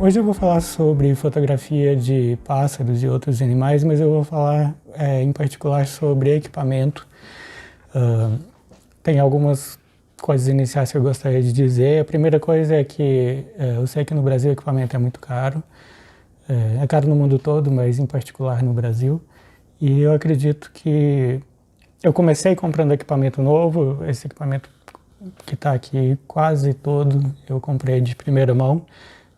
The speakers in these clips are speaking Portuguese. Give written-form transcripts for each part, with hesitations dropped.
Hoje eu vou falar sobre fotografia de pássaros e outros animais, mas eu vou falar em particular sobre equipamento. Tem algumas coisas iniciais que eu gostaria de dizer. A primeira coisa é que eu sei que no Brasil o equipamento é muito caro. É caro no mundo todo, mas em particular no Brasil. E eu acredito que eu comecei comprando equipamento novo. Esse equipamento que está aqui quase todo eu comprei de primeira mão.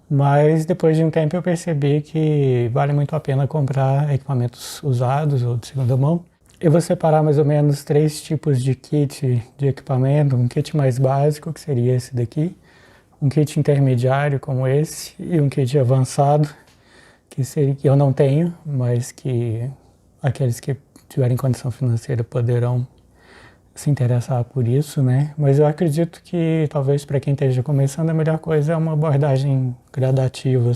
Mas depois de um tempo eu percebi que vale muito a pena comprar equipamentos usados ou de segunda mão. Eu vou separar mais ou menos 3 tipos de kit de equipamento. Um kit mais básico, que seria esse daqui. Um kit intermediário, como esse. E um kit avançado, que eu não tenho, mas que aqueles que tiverem condição financeira poderão se interessar por isso, né? Mas eu acredito que talvez para quem esteja começando a melhor coisa é uma abordagem gradativa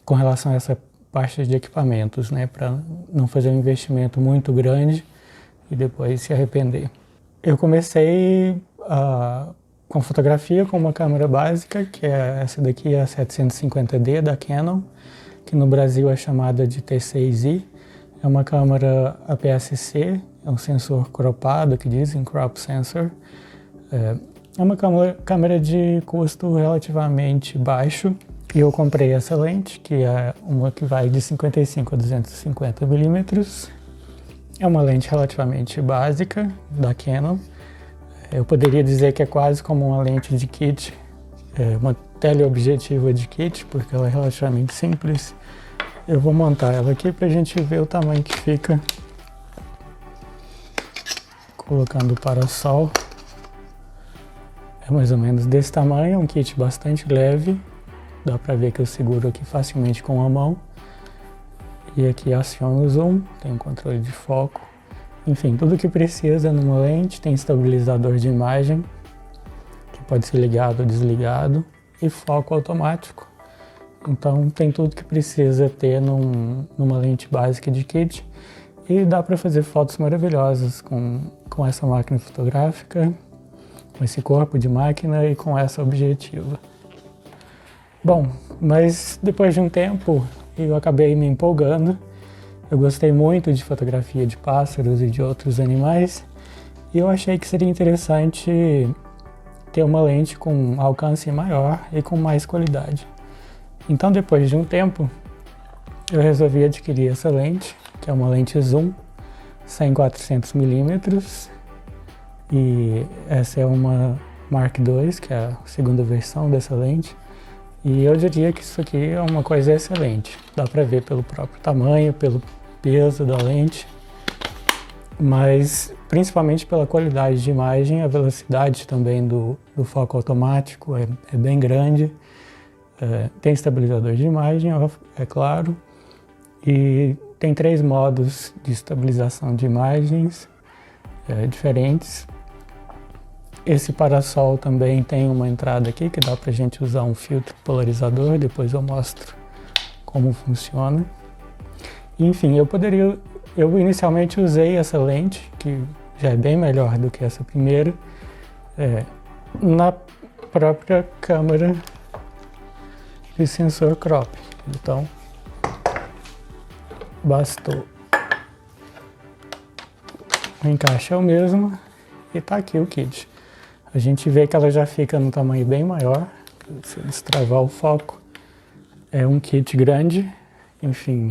com relação a essa parte de equipamentos, né? Para não fazer um investimento muito grande e depois se arrepender. Eu comecei com fotografia com uma câmera básica, que é essa daqui, a 750D da Canon, que no Brasil é chamada de T6i. É uma câmera APS-C, é um sensor cropado, que dizem crop sensor. É uma câmera de custo relativamente baixo. E eu comprei essa lente, que é uma que vai de 55 a 250 milímetros. É uma lente relativamente básica da Canon. Eu poderia dizer que é quase como uma lente de kit, uma teleobjetiva de kit, porque ela é relativamente simples. Eu vou montar ela aqui para a gente ver o tamanho que fica. Colocando o parasol. É mais ou menos desse tamanho, um kit bastante leve. Dá para ver que eu seguro aqui facilmente com a mão. E aqui aciono o zoom, tem um controle de foco. Enfim, tudo que precisa numa lente. Tem estabilizador de imagem, que pode ser ligado ou desligado. E foco automático. Então tem tudo que precisa ter numa lente básica de kit. E dá para fazer fotos maravilhosas com essa máquina fotográfica, com esse corpo de máquina e com essa objetiva. Bom, mas depois de um tempo eu acabei me empolgando. Eu gostei muito de fotografia de pássaros e de outros animais. E eu achei que seria interessante ter uma lente com alcance maior e com mais qualidade. Então, depois de um tempo, eu resolvi adquirir essa lente, que é uma lente zoom 100-400 milímetros. E essa é uma Mark II, que é a segunda versão dessa lente. E eu diria que isso aqui é uma coisa excelente. Dá para ver pelo próprio tamanho, pelo peso da lente, mas principalmente pela qualidade de imagem. A velocidade também do foco automático é bem grande. Tem estabilizador de imagem, é claro, e tem 3 modos de estabilização de imagens diferentes. Esse parasol também tem uma entrada aqui que dá pra gente usar um filtro polarizador, depois eu mostro como funciona. Enfim, eu inicialmente usei essa lente, que já é bem melhor do que essa primeira, na própria câmera de sensor crop. Então, bastou. O encaixe é o mesmo e tá aqui o kit. A gente vê que ela já fica no tamanho bem maior. Se destravar o foco, é um kit grande, enfim,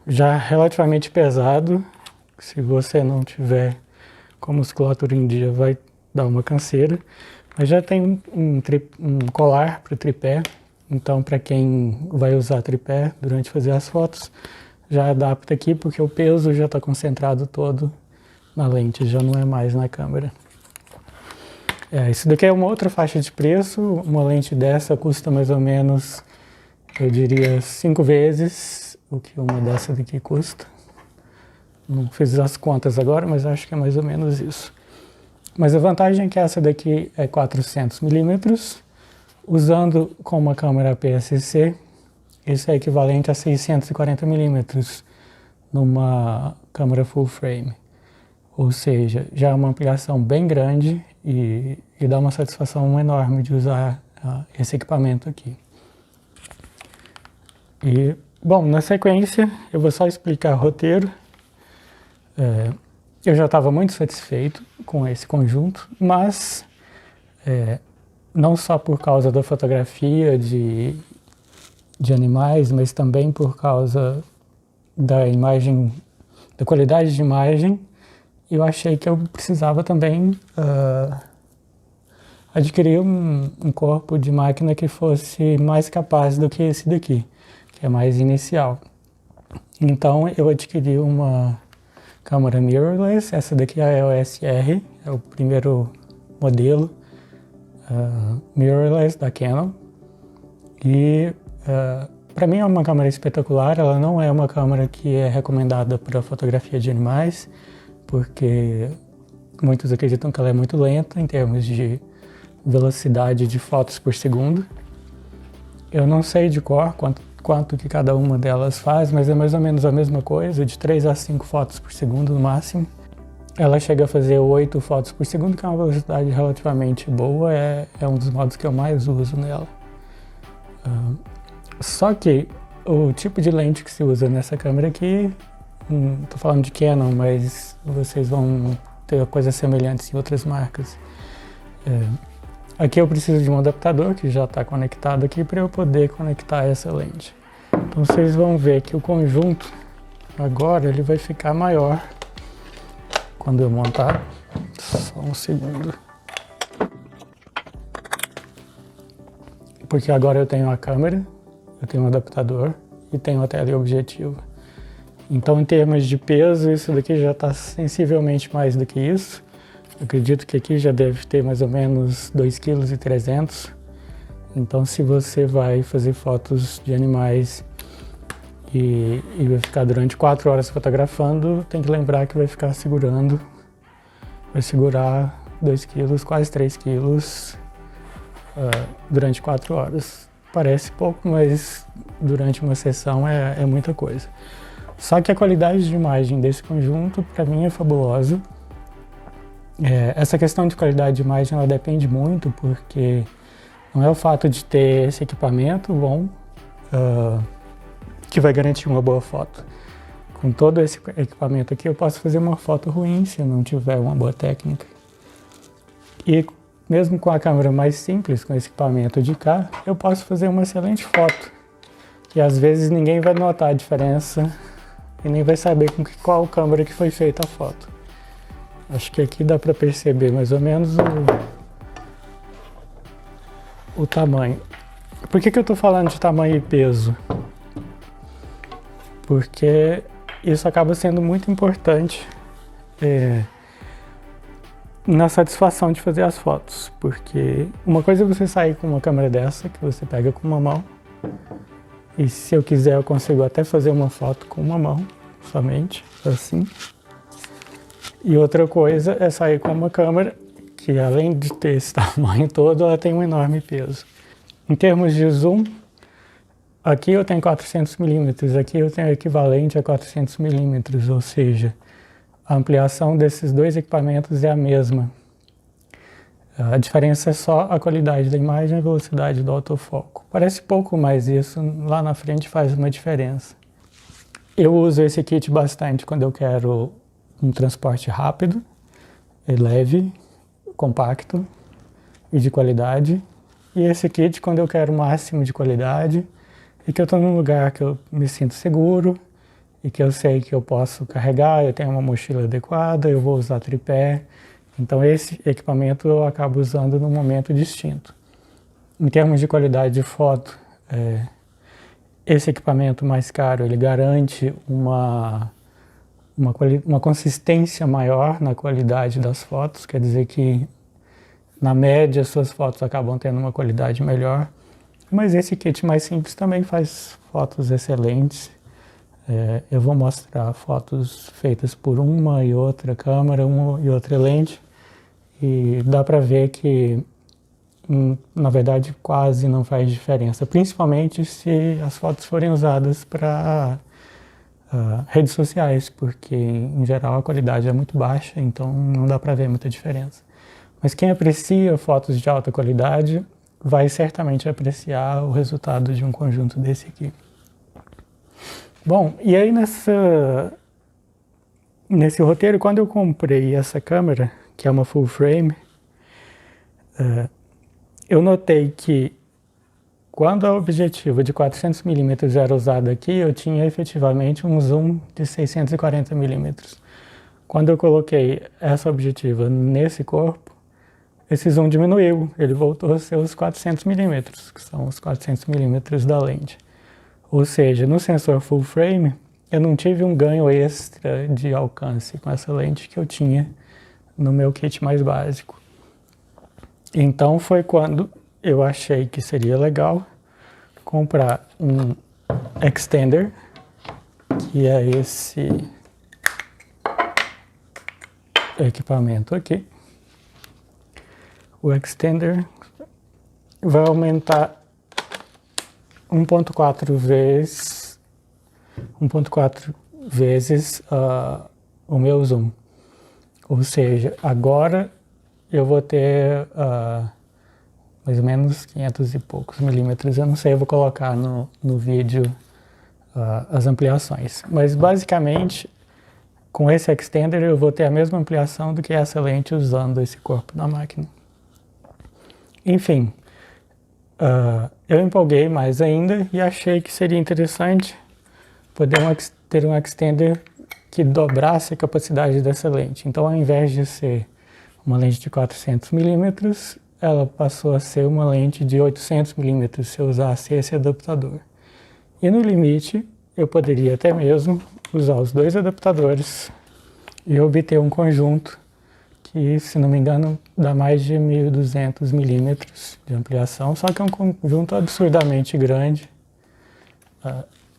já relativamente pesado. Se você não tiver com musculatura em dia, vai dar uma canseira. Mas já tem um colar para o tripé. Então, para quem vai usar tripé durante fazer as fotos, já adapta aqui, porque o peso já está concentrado todo na lente, já não é mais na câmera. Isso daqui é uma outra faixa de preço. Uma lente dessa custa mais ou menos, eu diria, 5 vezes o que uma dessa daqui custa. Não fiz as contas agora, mas acho que é mais ou menos isso. Mas a vantagem é que essa daqui é 400 milímetros. Usando com uma câmera APS-C, isso é equivalente a 640 milímetros numa câmera full frame. Ou seja, já é uma ampliação bem grande e dá uma satisfação enorme de usar esse equipamento aqui. E, bom, na sequência eu vou só explicar o roteiro. Eu já estava muito satisfeito com esse conjunto, mas não só por causa da fotografia de animais, mas também por causa da imagem, da qualidade de imagem, eu achei que eu precisava também adquirir um corpo de máquina que fosse mais capaz do que esse daqui, que é mais inicial. Então eu adquiri uma câmera mirrorless, essa daqui é a EOS R, é o primeiro modelo mirrorless da Canon. E para mim é uma câmera espetacular, ela não é uma câmera que é recomendada para fotografia de animais, porque muitos acreditam que ela é muito lenta em termos de velocidade de fotos por segundo. Eu não sei de cor quanto que cada uma delas faz, mas é mais ou menos a mesma coisa, de 3 a 5 fotos por segundo no máximo. Ela chega a fazer 8 fotos por segundo, que é uma velocidade relativamente boa, é um dos modos que eu mais uso nela. Só que o tipo de lente que se usa nessa câmera aqui, estou falando de Canon, mas vocês vão ter coisas semelhantes em outras marcas. Aqui eu preciso de um adaptador que já está conectado aqui para eu poder conectar essa lente. Então vocês vão ver que o conjunto agora ele vai ficar maior quando eu montar. Só um segundo. Porque agora eu tenho a câmera, eu tenho um adaptador e tenho a teleobjetivo. Então em termos de peso, isso daqui já está sensivelmente mais do que isso. Eu acredito que aqui já deve ter mais ou menos 2,3 kg. Então se você vai fazer fotos de animais e vai ficar durante 4 horas fotografando, tem que lembrar que vai ficar segurando, vai segurar 2 kg, quase 3 kg durante 4 horas. Parece pouco, mas durante uma sessão é muita coisa. Só que a qualidade de imagem desse conjunto, para mim, é fabulosa. Essa questão de qualidade de imagem, ela depende muito, porque não é o fato de ter esse equipamento bom que vai garantir uma boa foto. Com todo esse equipamento aqui, eu posso fazer uma foto ruim se eu não tiver uma boa técnica. E mesmo com a câmera mais simples, com esse equipamento de cá, eu posso fazer uma excelente foto. E às vezes ninguém vai notar a diferença e nem vai saber com qual câmera que foi feita a foto. Acho que aqui dá para perceber mais ou menos o tamanho. Por que eu estou falando de tamanho e peso? Porque isso acaba sendo muito importante na satisfação de fazer as fotos. Porque uma coisa é você sair com uma câmera dessa, que você pega com uma mão, e se eu quiser eu consigo até fazer uma foto com uma mão, somente, assim. E outra coisa é sair com uma câmera que, além de ter esse tamanho todo, ela tem um enorme peso. Em termos de zoom, aqui eu tenho 400 mm, aqui eu tenho equivalente a 400 mm, ou seja, a ampliação desses dois equipamentos é a mesma. A diferença é só a qualidade da imagem e a velocidade do autofoco. Parece pouco, mas isso lá na frente faz uma diferença. Eu uso esse kit bastante quando eu quero um transporte rápido, leve, compacto e de qualidade. E esse kit quando eu quero o máximo de qualidade e que eu estou num lugar que eu me sinto seguro e que eu sei que eu posso carregar, eu tenho uma mochila adequada, eu vou usar tripé. Então esse equipamento eu acabo usando num momento distinto. Em termos de qualidade de foto, esse equipamento mais caro, ele garante uma consistência maior na qualidade das fotos, quer dizer que, na média, suas fotos acabam tendo uma qualidade melhor. Mas esse kit mais simples também faz fotos excelentes. Eu vou mostrar fotos feitas por uma e outra câmera, uma e outra lente, e dá para ver que, na verdade, quase não faz diferença, principalmente se as fotos forem usadas para redes sociais, porque em geral a qualidade é muito baixa, então não dá para ver muita diferença. Mas quem aprecia fotos de alta qualidade vai certamente apreciar o resultado de um conjunto desse aqui. Bom, e aí nesse roteiro, quando eu comprei essa câmera, que é uma full frame, eu notei que quando a objetiva de 400mm era usada aqui, eu tinha efetivamente um zoom de 640mm. Quando eu coloquei essa objetiva nesse corpo, esse zoom diminuiu, ele voltou a ser os 400mm, que são os 400mm da lente. Ou seja, no sensor full frame, eu não tive um ganho extra de alcance com essa lente que eu tinha no meu kit mais básico. Então foi quando eu achei que seria legal comprar um extender, que é esse equipamento aqui. O extender vai aumentar 1.4 vezes o meu zoom. Ou seja, agora eu vou ter mais ou menos 500 e poucos milímetros. Eu não sei, eu vou colocar no vídeo as ampliações. Mas basicamente, com esse extender eu vou ter a mesma ampliação do que essa lente usando esse corpo da máquina. Enfim, eu empolguei mais ainda e achei que seria interessante poder ter um extender que dobrasse a capacidade dessa lente. Então, ao invés de ser uma lente de 400mm, ela passou a ser uma lente de 800mm se eu usasse esse adaptador. E no limite, eu poderia até mesmo usar os dois adaptadores e obter um conjunto que, se não me engano, dá mais de 1.200mm de ampliação, só que é um conjunto absurdamente grande,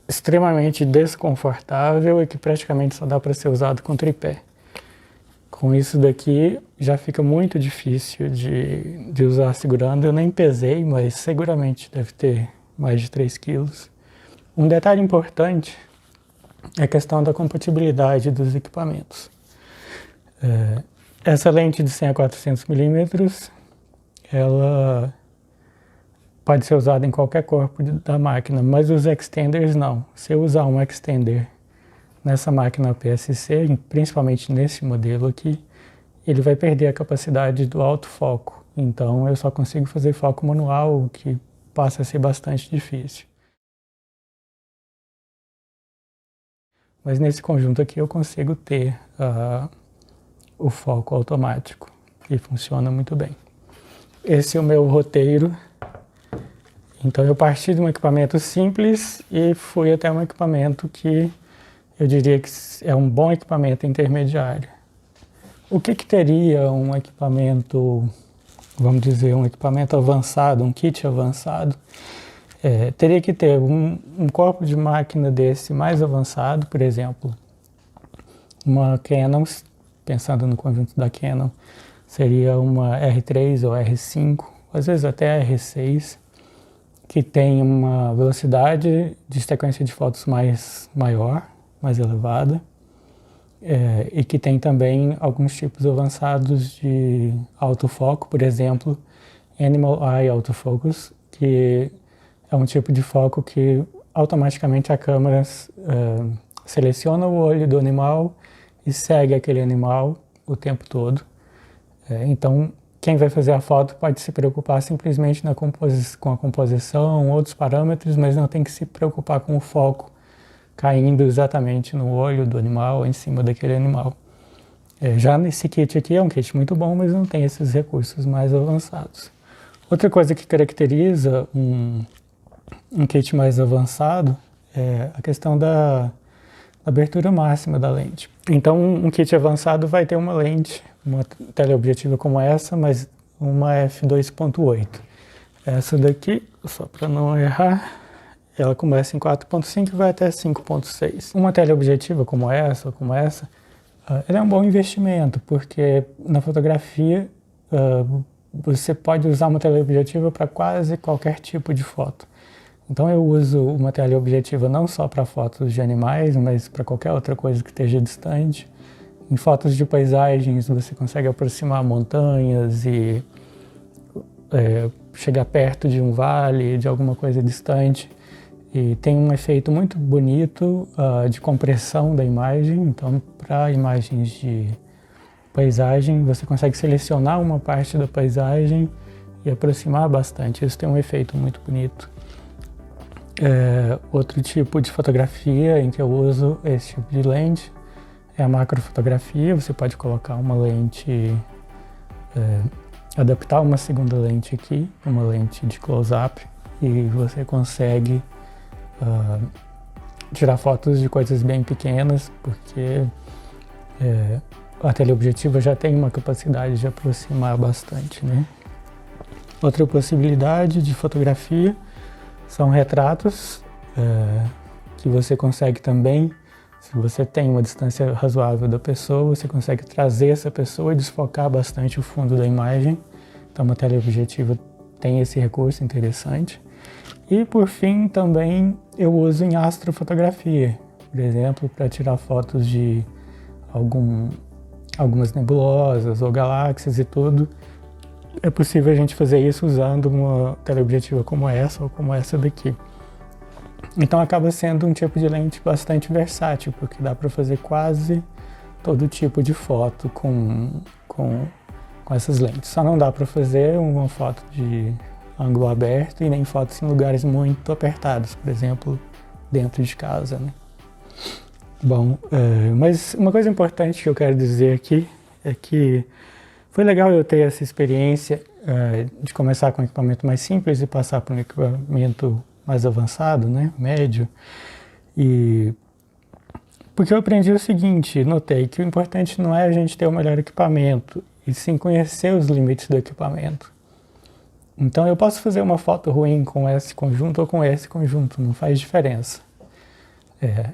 extremamente desconfortável e que praticamente só dá para ser usado com tripé. Com isso daqui já fica muito difícil de usar segurando. Eu nem pesei, mas seguramente deve ter mais de 3 quilos. Um detalhe importante é a questão da compatibilidade dos equipamentos. Essa lente de 100 a 400mm, ela pode ser usada em qualquer corpo da máquina, mas os extenders não. Se eu usar um extender nessa máquina PSC, principalmente nesse modelo aqui, ele vai perder a capacidade do autofoco. Então eu só consigo fazer foco manual, o que passa a ser bastante difícil. Mas nesse conjunto aqui eu consigo ter o foco automático e funciona muito bem. Esse é o meu roteiro. Então eu parti de um equipamento simples e fui até um equipamento que eu diria que é um bom equipamento intermediário. O que teria um equipamento, vamos dizer, um equipamento avançado, um kit avançado? Teria que ter um corpo de máquina desse mais avançado, por exemplo, uma Canon, pensando no conjunto da Canon, seria uma R3 ou R5, às vezes até a R6, que tem uma velocidade de sequência de fotos maior, mais elevada, e que tem também alguns tipos avançados de autofoco, por exemplo, Animal Eye Autofocus, que é um tipo de foco que automaticamente a câmera seleciona o olho do animal e segue aquele animal o tempo todo. Então, quem vai fazer a foto pode se preocupar simplesmente com a composição, outros parâmetros, mas não tem que se preocupar com o foco caindo exatamente no olho do animal ou em cima daquele animal. Já nesse kit aqui é um kit muito bom, mas não tem esses recursos mais avançados. Outra coisa que caracteriza um kit mais avançado é a questão da abertura máxima da lente. Então um kit avançado vai ter uma lente, uma teleobjetiva como essa, mas uma f2.8. Essa daqui, só para não errar, ela começa em 4.5 e vai até 5.6. Uma teleobjetiva como essa, ela é um bom investimento, porque na fotografia você pode usar uma teleobjetiva para quase qualquer tipo de foto. Então eu uso uma teleobjetiva não só para fotos de animais, mas para qualquer outra coisa que esteja distante. Em fotos de paisagens você consegue aproximar montanhas e chegar perto de um vale, de alguma coisa distante. E tem um efeito muito bonito de compressão da imagem. Então, para imagens de paisagem, você consegue selecionar uma parte da paisagem e aproximar bastante. Isso tem um efeito muito bonito. Outro tipo de fotografia em que eu uso esse tipo de lente é a macrofotografia. Você pode colocar uma lente, adaptar uma segunda lente aqui, uma lente de close-up, e você consegue tirar fotos de coisas bem pequenas, porque a teleobjetiva já tem uma capacidade de aproximar bastante, né? Outra possibilidade de fotografia são retratos, que você consegue também, se você tem uma distância razoável da pessoa, você consegue trazer essa pessoa e desfocar bastante o fundo da imagem. Então, uma teleobjetiva tem esse recurso interessante. E, por fim, também eu uso em astrofotografia, por exemplo, para tirar fotos de algumas nebulosas ou galáxias e tudo. É possível a gente fazer isso usando uma teleobjetiva como essa ou como essa daqui. Então acaba sendo um tipo de lente bastante versátil, porque dá para fazer quase todo tipo de foto com essas lentes. Só não dá para fazer uma foto de ângulo aberto e nem fotos em lugares muito apertados, por exemplo, dentro de casa, né? Bom, mas uma coisa importante que eu quero dizer aqui é que foi legal eu ter essa experiência de começar com um equipamento mais simples e passar para um equipamento mais avançado, né, médio. E porque eu aprendi o seguinte, notei que o importante não é a gente ter o melhor equipamento, e sim conhecer os limites do equipamento. Então eu posso fazer uma foto ruim com esse conjunto ou com esse conjunto, não faz diferença.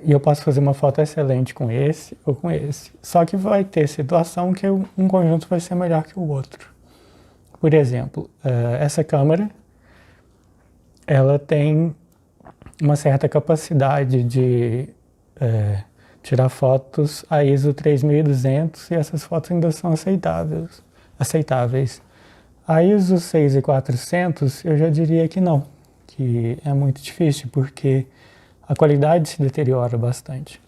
E eu posso fazer uma foto excelente com esse ou com esse. Só que vai ter situação que um conjunto vai ser melhor que o outro. Por exemplo, essa câmera, ela tem uma certa capacidade de tirar fotos a ISO 3200 e essas fotos ainda são aceitáveis. A ISO 6400 eu já diria que não, que é muito difícil, porque a qualidade se deteriora bastante.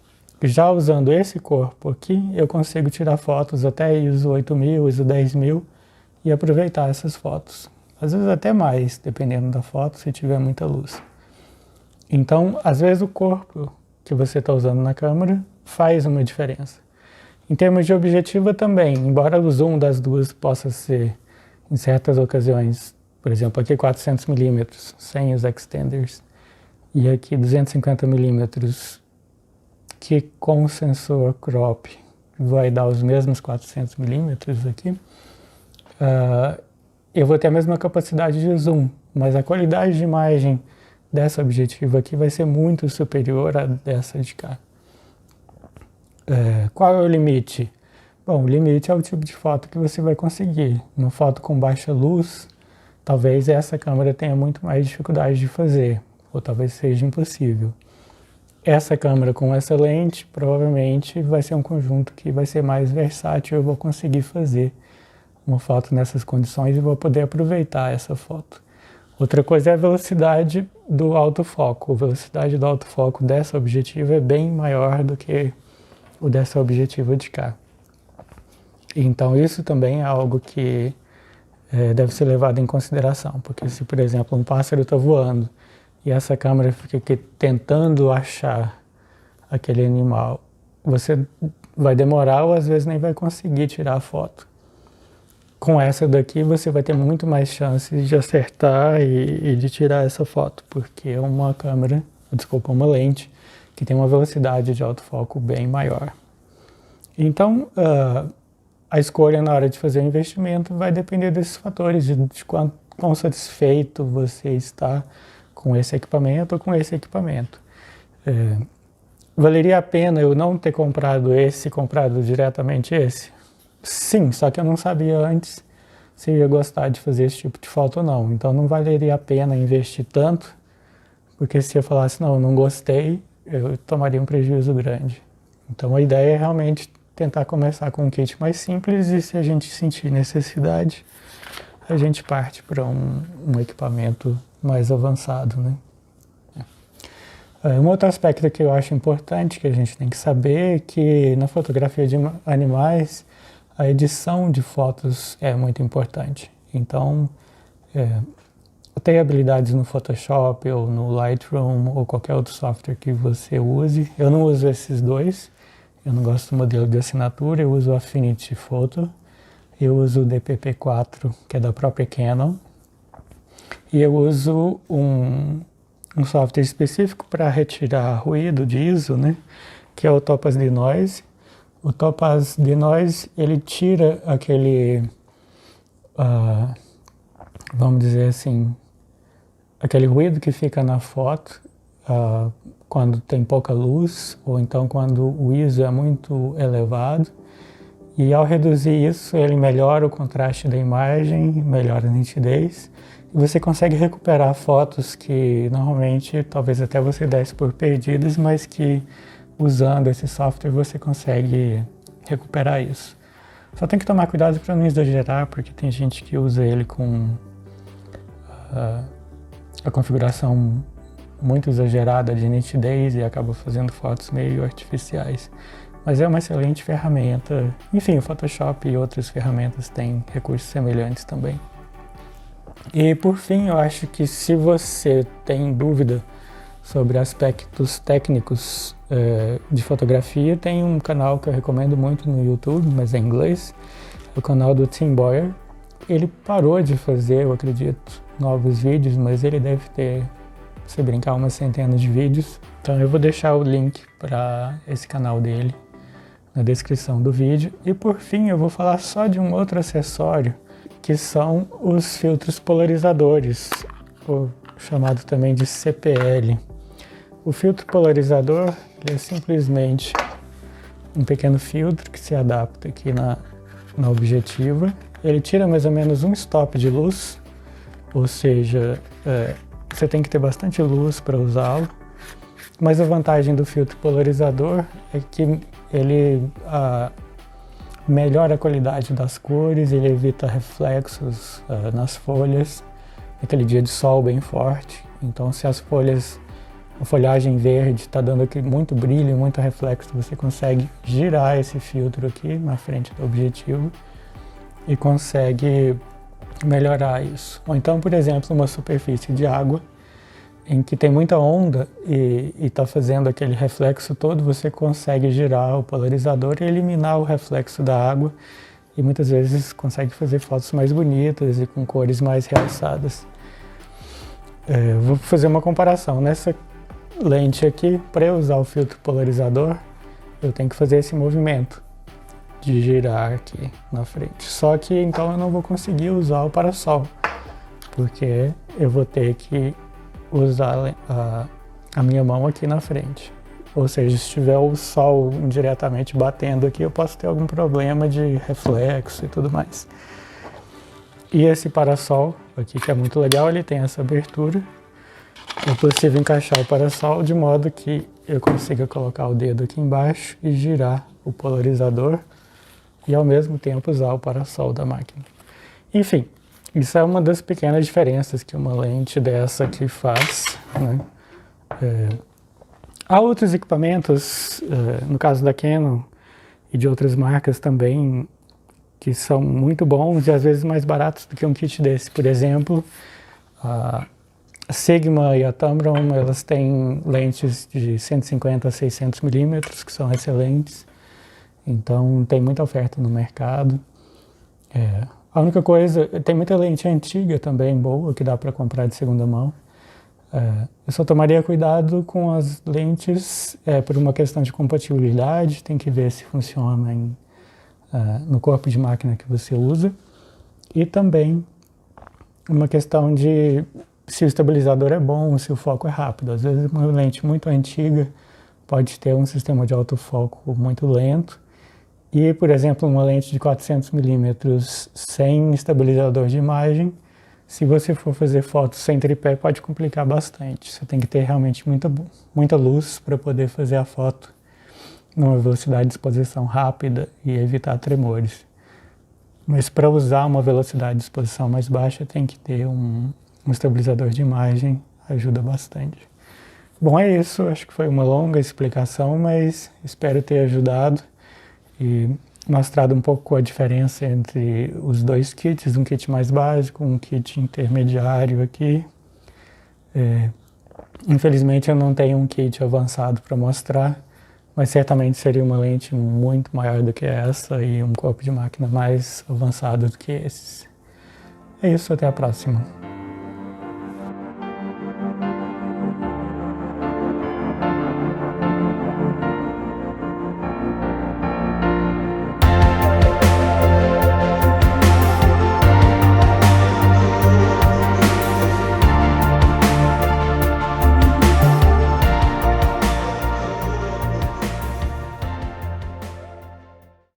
Já usando esse corpo aqui, eu consigo tirar fotos até ISO 8000, ISO 10000 e aproveitar essas fotos. Às vezes até mais, dependendo da foto, se tiver muita luz. Então, às vezes o corpo que você está usando na câmera faz uma diferença. Em termos de objetiva também, embora o zoom das duas possa ser, em certas ocasiões, por exemplo, aqui 400mm sem os extenders, e aqui 250mm, que com sensor crop vai dar os mesmos 400mm aqui, eu vou ter a mesma capacidade de zoom, mas a qualidade de imagem dessa objetiva aqui vai ser muito superior à dessa de cá. Qual é o limite? Bom, o limite é o tipo de foto que você vai conseguir. Uma foto com baixa luz, talvez essa câmera tenha muito mais dificuldade de fazer, ou talvez seja impossível. Essa câmera com essa lente provavelmente vai ser um conjunto que vai ser mais versátil, eu vou conseguir fazer uma foto nessas condições e vou poder aproveitar essa foto. Outra coisa é a velocidade do autofoco. A velocidade do autofoco dessa objetiva é bem maior do que o dessa objetiva de cá. Então isso também é algo que deve ser levado em consideração, porque se, por exemplo, um pássaro está voando e essa câmera fica aqui tentando achar aquele animal, você vai demorar ou às vezes nem vai conseguir tirar a foto. Com essa daqui você vai ter muito mais chances de acertar e de tirar essa foto, porque é uma uma lente que tem uma velocidade de autofoco bem maior. Então, a escolha na hora de fazer o investimento vai depender desses fatores, de quão satisfeito você está com esse equipamento ou com esse equipamento. Valeria a pena eu não ter comprado diretamente esse? Sim, só que eu não sabia antes se eu ia gostar de fazer esse tipo de foto ou não. Então não valeria a pena investir tanto, porque se eu falasse, não, eu não gostei, eu tomaria um prejuízo grande. Então a ideia é realmente tentar começar com um kit mais simples e se a gente sentir necessidade, a gente parte para um equipamento mais avançado, né? Um outro aspecto que eu acho importante que a gente tem que saber é que na fotografia de animais a edição de fotos é muito importante. Então, ter habilidades no Photoshop ou no Lightroom ou qualquer outro software que você use. Eu não uso esses dois, eu não gosto do modelo de assinatura, eu uso o Affinity Photo, eu uso o DPP-4, que é da própria Canon, e eu uso um software específico para retirar ruído de ISO, né, que é o Topaz Denoise. O Topaz Denoise, ele tira aquele, vamos dizer assim, aquele ruído que fica na foto quando tem pouca luz, ou então quando o ISO é muito elevado. E ao reduzir isso, ele melhora o contraste da imagem, melhora a nitidez, e você consegue recuperar fotos que normalmente talvez até você desse por perdidas, mas que usando esse software você consegue recuperar isso. Só tem que tomar cuidado para não exagerar, porque tem gente que usa ele com a configuração muito exagerada de nitidez e acaba fazendo fotos meio artificiais. Mas é uma excelente ferramenta. Enfim, o Photoshop e outras ferramentas têm recursos semelhantes também. E por fim, eu acho que se você tem dúvida sobre aspectos técnicos de fotografia, tem um canal que eu recomendo muito no YouTube, mas é em inglês, é o canal do Tim Boyer. Ele parou de fazer, eu acredito, novos vídeos, mas ele deve ter, se brincar, umas centenas de vídeos. Então eu vou deixar o link para esse canal dele na descrição do vídeo. E por fim, eu vou falar só de um outro acessório, que são os filtros polarizadores, ou chamado também de CPL. O filtro polarizador ele é simplesmente um pequeno filtro que se adapta aqui na objetiva. Ele tira mais ou menos um stop de luz, ou seja, você tem que ter bastante luz para usá-lo. Mas a vantagem do filtro polarizador é que ele melhora a qualidade das cores, ele evita reflexos nas folhas, aquele dia de sol bem forte. Então, se a folhagem verde está dando aqui muito brilho, muito reflexo, você consegue girar esse filtro aqui na frente do objetivo e consegue melhorar isso. Ou então, por exemplo, uma superfície de água em que tem muita onda e está fazendo aquele reflexo todo, você consegue girar o polarizador e eliminar o reflexo da água e muitas vezes consegue fazer fotos mais bonitas e com cores mais realçadas. Vou fazer uma comparação. Nessa lente aqui, para eu usar o filtro polarizador, eu tenho que fazer esse movimento de girar aqui na frente. Só que então eu não vou conseguir usar o parasol, porque eu vou ter que usar a minha mão aqui na frente. Ou seja, se tiver o sol diretamente batendo aqui, eu posso ter algum problema de reflexo e tudo mais. E esse parasol aqui, que é muito legal, ele tem essa abertura. É possível encaixar o parasol de modo que eu consiga colocar o dedo aqui embaixo e girar o polarizador e ao mesmo tempo usar o parasol da máquina. Enfim, isso é uma das pequenas diferenças que uma lente dessa aqui faz, né? Há outros equipamentos, no caso da Canon e de outras marcas também, que são muito bons e às vezes mais baratos do que um kit desse. Por exemplo, a Sigma e a Tamron, elas têm lentes de 150 a 600 milímetros, que são excelentes. Então, tem muita oferta no mercado. A única coisa, tem muita lente antiga também, boa, que dá para comprar de segunda mão. Eu só tomaria cuidado com as lentes por uma questão de compatibilidade, tem que ver se funciona no corpo de máquina que você usa. E também uma questão de se o estabilizador é bom, se o foco é rápido. Às vezes uma lente muito antiga pode ter um sistema de autofoco muito lento. E, por exemplo, uma lente de 400 milímetros sem estabilizador de imagem, se você for fazer fotos sem tripé, pode complicar bastante. Você tem que ter realmente muita luz para poder fazer a foto numa velocidade de exposição rápida e evitar tremores. Mas para usar uma velocidade de exposição mais baixa, tem que ter um estabilizador de imagem, ajuda bastante. Bom, é isso. Acho que foi uma longa explicação, mas espero ter ajudado e mostrado um pouco a diferença entre os dois kits, um kit mais básico, um kit intermediário aqui. Infelizmente eu não tenho um kit avançado para mostrar, mas certamente seria uma lente muito maior do que essa e um corpo de máquina mais avançado do que esses. É isso, até a próxima.